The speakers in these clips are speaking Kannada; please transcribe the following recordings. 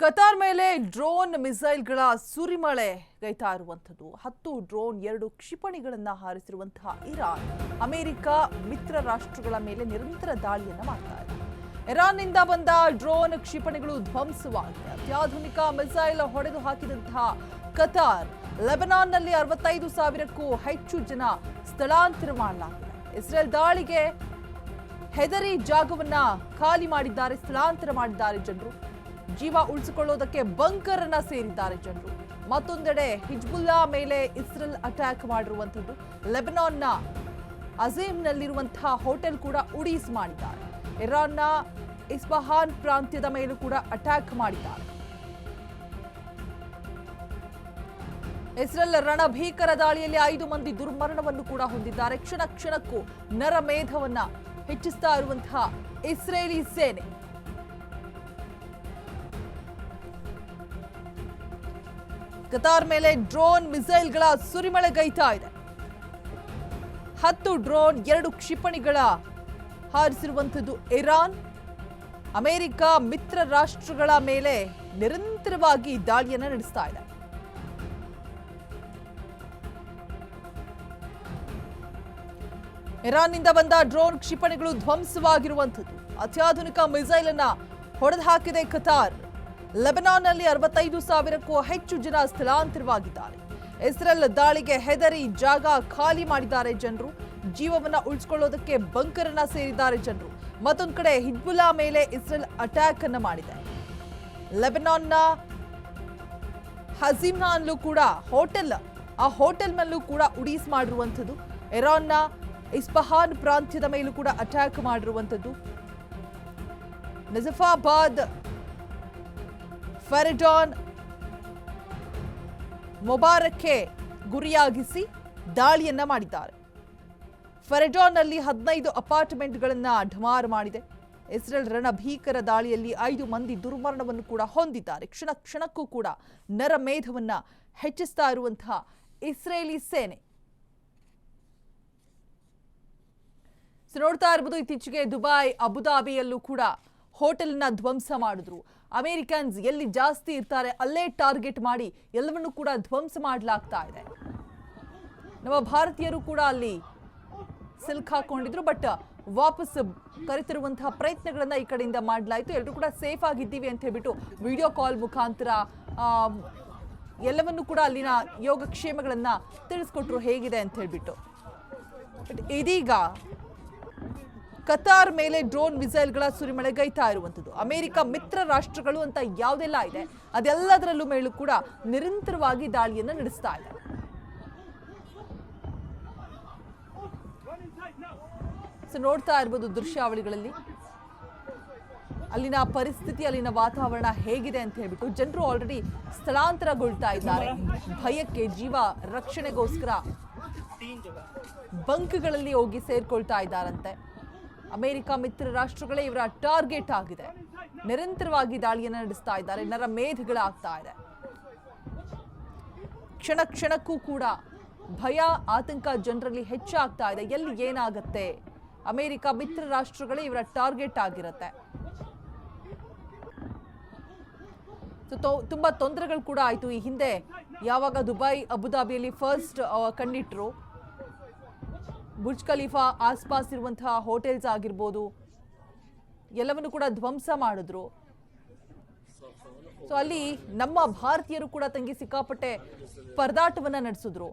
ಕತಾರ್ ಮೇಲೆ ಡ್ರೋನ್ ಮಿಸೈಲ್ಗಳ ಸುರಿಮಳೆ ಗೈತಾ ಇರುವಂಥದ್ದು 10 ಡ್ರೋನ್ 2 ಕ್ಷಿಪಣಿಗಳನ್ನು ಹಾರಿಸಿರುವಂತಹ ಇರಾನ್ ಅಮೆರಿಕ ಮಿತ್ರ ರಾಷ್ಟ್ರಗಳ ಮೇಲೆ ನಿರಂತರ ದಾಳಿಯನ್ನ ಮಾಡ್ತಾ ಇದೆ. ಇರಾನ್ನಿಂದ ಬಂದ ಡ್ರೋನ್ ಕ್ಷಿಪಣಿಗಳು ಧ್ವಂಸವಾಗಿವೆ. ಅತ್ಯಾಧುನಿಕ ಮಿಸೈಲ್ ಹೊಡೆದು ಹಾಕಿದಂತಹ ಕತಾರ್ ಲೆಬನಾನ್ನಲ್ಲಿ 65,000ಕ್ಕೂ ಹೆಚ್ಚು ಜನ ಸ್ಥಳಾಂತರ ಮಾಡಲಾಗಿದೆ. ಇಸ್ರೇಲ್ ದಾಳಿಗೆ ಹೆದರಿ ಜಾಗವನ್ನ ಖಾಲಿ ಮಾಡಿದ್ದಾರೆ, ಸ್ಥಳಾಂತರ ಮಾಡಿದ್ದಾರೆ ಜನರು. ಜೀವ ಉಳಿಸಿಕೊಳ್ಳೋದಕ್ಕೆ ಬಂಕರ್ ಅನ್ನ ಸೇರಿದ್ದಾರೆ ಜನರು. ಮತ್ತೊಂದೆಡೆ ಹಿಜ್ಬುಲ್ಲಾ ಮೇಲೆ ಇಸ್ರೇಲ್ ಅಟ್ಯಾಕ್ ಮಾಡಿರುವಂಥದ್ದು. ಲೆಬನಾನ್ನ ಅಜೀಮ್ನಲ್ಲಿರುವಂತಹ ಹೋಟೆಲ್ ಕೂಡ ಉಡೀಸ್ ಮಾಡಿದ್ದಾರೆ. ಇರಾನ್ನ ಇಸ್ಫಹಾನ್ ಪ್ರಾಂತ್ಯದ ಮೇಲೂ ಕೂಡ ಅಟ್ಯಾಕ್ ಮಾಡಿದ್ದಾರೆ. ಇಸ್ರೇಲ್ ರಣಭೀಕರ ದಾಳಿಯಲ್ಲಿ 5 ಮಂದಿ ದುರ್ಮರಣವನ್ನು ಕೂಡ ಹೊಂದಿದ್ದಾರೆ. ಕ್ಷಣ ಕ್ಷಣಕ್ಕೂ ನರಮೇಧವನ್ನ ಹೆಚ್ಚಿಸ್ತಾ ಇರುವಂತಹ ಇಸ್ರೇಲಿ ಸೇನೆ ಕತಾರ್ ಮೇಲೆ ಡ್ರೋನ್ ಮಿಸೈಲ್ಗಳ ಸುರಿಮಳೆಗೈತಾ ಇದೆ. 10 ಡ್ರೋನ್ 2 ಕ್ಷಿಪಣಿಗಳ ಹಾರಿಸಿರುವಂಥದ್ದು ಇರಾನ್ ಅಮೆರಿಕ ಮಿತ್ರ ರಾಷ್ಟ್ರಗಳ ಮೇಲೆ ನಿರಂತರವಾಗಿ ದಾಳಿಯನ್ನು ನಡೆಸ್ತಾ ಇದೆ. ಇರಾನ್ನಿಂದ ಬಂದ ಡ್ರೋನ್ ಕ್ಷಿಪಣಿಗಳು ಧ್ವಂಸವಾಗಿರುವಂಥದ್ದು. ಅತ್ಯಾಧುನಿಕ ಮಿಸೈಲ್ ಅನ್ನ ಹೊಡೆದು ಹಾಕಿದೆ ಕತಾರ್. ಲೆಬನಾನ್ನಲ್ಲಿ 65,000ಕ್ಕೂ ಹೆಚ್ಚು ಜನ ಸ್ಥಳಾಂತರವಾಗಿದ್ದಾರೆ. ಇಸ್ರೇಲ್ ದಾಳಿಗೆ ಹೆದರಿ ಜಾಗ ಖಾಲಿ ಮಾಡಿದ್ದಾರೆ ಜನರು. ಜೀವವನ್ನ ಉಳಿಸಿಕೊಳ್ಳೋದಕ್ಕೆ ಬಂಕರ್ ಅನ್ನ ಸೇರಿದ್ದಾರೆ ಜನರು. ಮತ್ತೊಂದು ಕಡೆ ಹಿಜ್ಬುಲ್ಲಾ ಮೇಲೆ ಇಸ್ರೇಲ್ ಅಟ್ಯಾಕ್ ಅನ್ನ ಮಾಡಿದೆ. ಲೆಬನಾನ್ನ ಹಜೀಮ್ನಲ್ಲೂ ಕೂಡ ಹೋಟೆಲ್ ಮೇಲೂ ಕೂಡ ಉಡೀಸ್ ಮಾಡಿರುವಂಥದ್ದು. ಇರಾನ್ನ ಇಸ್ಫಹಾನ್ ಪ್ರಾಂತ್ಯದ ಮೇಲೂ ಕೂಡ ಅಟ್ಯಾಕ್ ಮಾಡಿರುವಂಥದ್ದು. ನಜಫಾಬಾದ್, ಫೆರಡಾನ್, ಮುಬಾರಕ್ಗೆ ಗುರಿಯಾಗಿಸಿ ದಾಳಿಯನ್ನ ಮಾಡಿದ್ದಾರೆ. ಫೆರಡಾನ್ನಲ್ಲಿ 15 ಅಪಾರ್ಟ್ಮೆಂಟ್ಗಳನ್ನ ಢಮಾರ್ ಮಾಡಿದೆ. ಇಸ್ರೇಲ್ ರಣಭೀಕರ ದಾಳಿಯಲ್ಲಿ 5 ಮಂದಿ ದುರ್ಮರಣವನ್ನು ಕೂಡ ಹೊಂದಿದ್ದಾರೆ. ಕ್ಷಣ ಕ್ಷಣಕ್ಕೂ ಕೂಡ ನರಮೇಧವನ್ನ ಹೆಚ್ಚಿಸ್ತಾ ಇರುವಂತಹ ಇಸ್ರೇಲಿ ಸೇನೆ. ನೋಡ್ತಾ ಇರಬಹುದು, ಇತ್ತೀಚೆಗೆ ದುಬೈ, ಅಬುದಾಬಿಯಲ್ಲೂ ಕೂಡ ಹೋಟೆಲ್ನ ಧ್ವಂಸ ಮಾಡಿದ್ರು. ಅಮೆರಿಕನ್ಸ್ ಎಲ್ಲಿ ಜಾಸ್ತಿ ಇರ್ತಾರೆ ಅಲ್ಲೇ ಟಾರ್ಗೆಟ್ ಮಾಡಿ ಎಲ್ಲವನ್ನೂ ಕೂಡ ಧ್ವಂಸ ಮಾಡಲಾಗ್ತಾ ಇದೆ. ನಮ್ಮ ಭಾರತೀಯರು ಕೂಡ ಅಲ್ಲಿ ಸಿಲ್ಕ್ ಹಾಕೊಂಡಿದ್ರು. ಬಟ್ ವಾಪಸ್ ಕರೆತಿರುವಂತಹ ಪ್ರಯತ್ನಗಳನ್ನ ಈ ಕಡೆಯಿಂದ ಮಾಡಲಾಯಿತು. ಎಲ್ಲರೂ ಕೂಡ ಸೇಫ್ ಆಗಿದ್ದೀವಿ ಅಂತ ಹೇಳ್ಬಿಟ್ಟು ವಿಡಿಯೋ ಕಾಲ್ ಮುಖಾಂತರ ಎಲ್ಲವನ್ನೂ ಕೂಡ ಅಲ್ಲಿನ ಯೋಗಕ್ಷೇಮಗಳನ್ನ ತಿಳಿಸ್ಕೊಟ್ರು ಹೇಗಿದೆ ಅಂತ ಹೇಳ್ಬಿಟ್ಟು. ಇದೀಗ ಕತಾರ್ ಮೇಲೆ ಡ್ರೋನ್ ಮಿಸೈಲ್ಗಳ ಸುರಿಮಳೆಗೈತಾ ಇರುವಂಥದ್ದು. ಅಮೆರಿಕ ಮಿತ್ರ ರಾಷ್ಟ್ರಗಳು ಅಂತ ಯಾವುದೆಲ್ಲ ಇದೆ ಅದೆಲ್ಲದರಲ್ಲೂ ಮೇಲೂ ಕೂಡ ನಿರಂತರವಾಗಿ ದಾಳಿಯನ್ನು ನಡೆಸ್ತಾ ಇದೆ. ನೋಡ್ತಾ ಇರಬಹುದು ದೃಶ್ಯಾವಳಿಗಳಲ್ಲಿ ಅಲ್ಲಿನ ಪರಿಸ್ಥಿತಿ, ಅಲ್ಲಿನ ವಾತಾವರಣ ಹೇಗಿದೆ ಅಂತ ಹೇಳ್ಬಿಟ್ಟು ಜನರು ಆಲ್ರೆಡಿ ಸ್ಥಳಾಂತರಗೊಳ್ತಾ ಇದ್ದಾರೆ. ಭಯಕ್ಕೆ, ಜೀವ ರಕ್ಷಣೆಗೋಸ್ಕರ ಬಂಕ್ಗಳಲ್ಲಿ ಹೋಗಿ ಸೇರ್ಕೊಳ್ತಾ ಇದ್ದಾರಂತೆ. ಅಮೆರಿಕ ಮಿತ್ರ ರಾಷ್ಟ್ರಗಳೇ ಇವರ ಟಾರ್ಗೆಟ್ ಆಗಿದೆ. ನಿರಂತರವಾಗಿ ದಾಳಿಯನ್ನು ನಡೆಸ್ತಾ ಇದ್ದಾರೆ. ನರಮೇಧಗಳಾಗ್ತಾ ಇದೆ. ಕ್ಷಣ ಕ್ಷಣಕ್ಕೂ ಕೂಡ ಭಯ, ಆತಂಕ ಜನರಲ್ಲಿ ಹೆಚ್ಚಾಗ್ತಾ ಇದೆ. ಎಲ್ಲಿ ಏನಾಗತ್ತೆ, ಅಮೆರಿಕ ಮಿತ್ರ ರಾಷ್ಟ್ರಗಳೇ ಇವರ ಟಾರ್ಗೆಟ್ ಆಗಿರುತ್ತೆ. ತುಂಬಾ ತೊಂದರೆಗಳು ಕೂಡ ಆಯ್ತು. ಈ ಹಿಂದೆ ಯಾವಾಗ ದುಬೈ, ಅಬುದಾಬಿಯಲ್ಲಿ ಫಸ್ಟ್ ಕಂಡಿಟ್ರು, ಬುರ್ಜ್ ಖಲೀಫಾ ಆಸ್ಪಾಸ್ ಇರುವಂತಹ ಹೋಟೆಲ್ಸ್ ಆಗಿರ್ಬೋದು ಎಲ್ಲವನ್ನು ಕೂಡ ಧ್ವಂಸ ಮಾಡಿದ್ರು. ಸೊ ಅಲ್ಲಿ ನಮ್ಮ ಭಾರತೀಯರು ಕೂಡ ತಂಗಿ ಸಿಕ್ಕಾಪಟ್ಟೆ ಪರದಾಟವನ್ನ ನಡೆಸಿದ್ರು.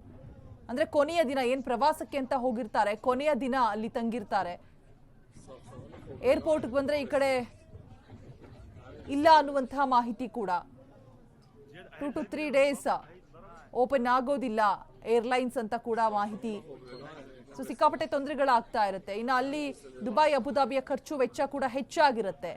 ಅಂದ್ರೆ ಕೊನೆಯ ದಿನ ಏನ್ ಪ್ರವಾಸಕ್ಕೆ ಅಂತ ಹೋಗಿರ್ತಾರೆ, ಕೊನೆಯ ದಿನ ಅಲ್ಲಿ ತಂಗಿರ್ತಾರೆ. ಏರ್ಪೋರ್ಟ್ಗೆ ಬಂದ್ರೆ ಈ ಕಡೆ ಇಲ್ಲ ಅನ್ನುವಂತಹ ಮಾಹಿತಿ ಕೂಡ. 2 to 3 days ಓಪನ್ ಆಗೋದಿಲ್ಲ ಏರ್ಲೈನ್ಸ್ ಅಂತ ಕೂಡ ಮಾಹಿತಿ. ಸೊ ಸಿಕ್ಕಾಪಟ್ಟೆ ತೊಂದರೆಗಳಾಗ್ತಾ ಇರುತ್ತೆ. ಇನ್ನು ಅಲ್ಲಿ ದುಬೈ, ಅಬುದಾಬಿಯ ಖರ್ಚು ವೆಚ್ಚ ಕೂಡ ಹೆಚ್ಚಾಗಿರುತ್ತೆ.